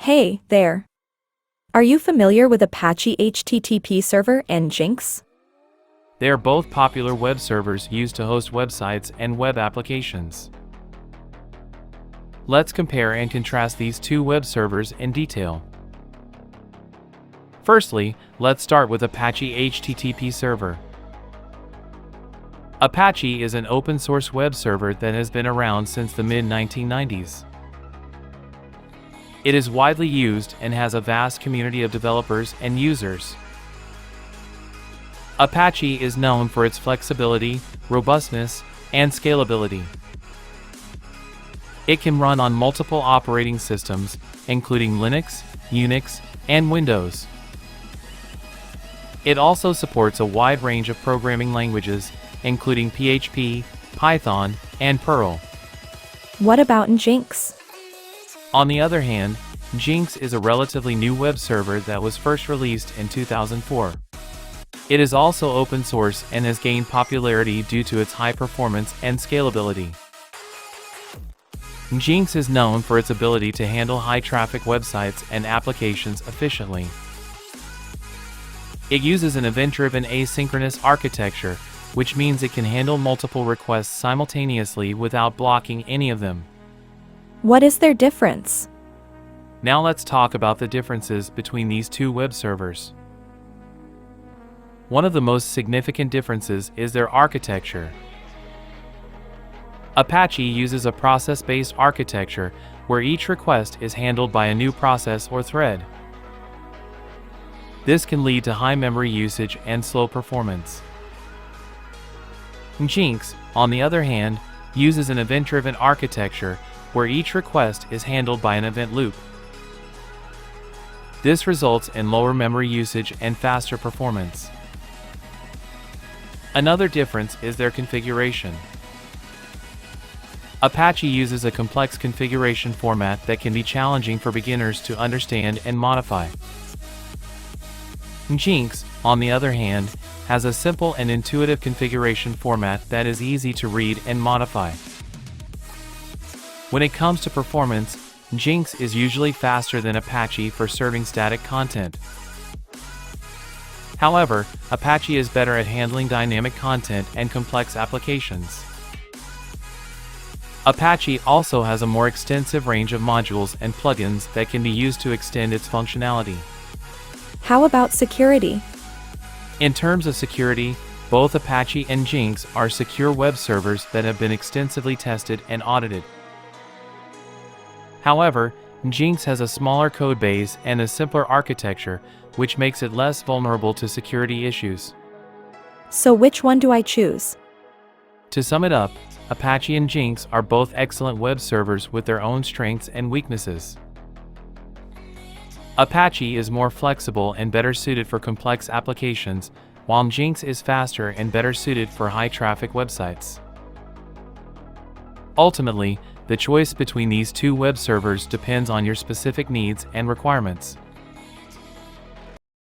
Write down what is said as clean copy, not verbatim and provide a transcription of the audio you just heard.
Hey there. Are you familiar with Apache HTTP server and Nginx? They are both popular web servers used to host websites and web applications. Let's compare and contrast these two web servers in detail. Firstly, let's start with Apache HTTP server. Apache is an open-source web server that has been around since the mid-1990s. It is widely used and has a vast community of developers and users. Apache is known for its flexibility, robustness, and scalability. It can run on multiple operating systems, including Linux, Unix, and Windows. It also supports a wide range of programming languages, including PHP, Python, and Perl. What about Nginx? On the other hand, Nginx is a relatively new web server that was first released in 2004. It is also open source and has gained popularity due to its high performance and scalability. Nginx is known for its ability to handle high-traffic websites and applications efficiently. It uses an event-driven asynchronous architecture, which means it can handle multiple requests simultaneously without blocking any of them. What is their difference? Now let's talk about the differences between these two web servers. One of the most significant differences is their architecture. Apache uses a process-based architecture where each request is handled by a new process or thread. This can lead to high memory usage and slow performance. Nginx, on the other hand, uses an event-driven architecture where each request is handled by an event loop. This results in lower memory usage and faster performance. Another difference is their configuration. Apache uses a complex configuration format that can be challenging for beginners to understand and modify. Nginx, on the other hand, has a simple and intuitive configuration format that is easy to read and modify. When it comes to performance, Nginx is usually faster than Apache for serving static content. However, Apache is better at handling dynamic content and complex applications. Apache also has a more extensive range of modules and plugins that can be used to extend its functionality. How about security? In terms of security, both Apache and Nginx are secure web servers that have been extensively tested and audited. However, Nginx has a smaller code base and a simpler architecture, which makes it less vulnerable to security issues. So which one do I choose? To sum it up, Apache and Nginx are both excellent web servers with their own strengths and weaknesses. Apache is more flexible and better suited for complex applications, while Nginx is faster and better suited for high-traffic websites. Ultimately, the choice between these two web servers depends on your specific needs and requirements.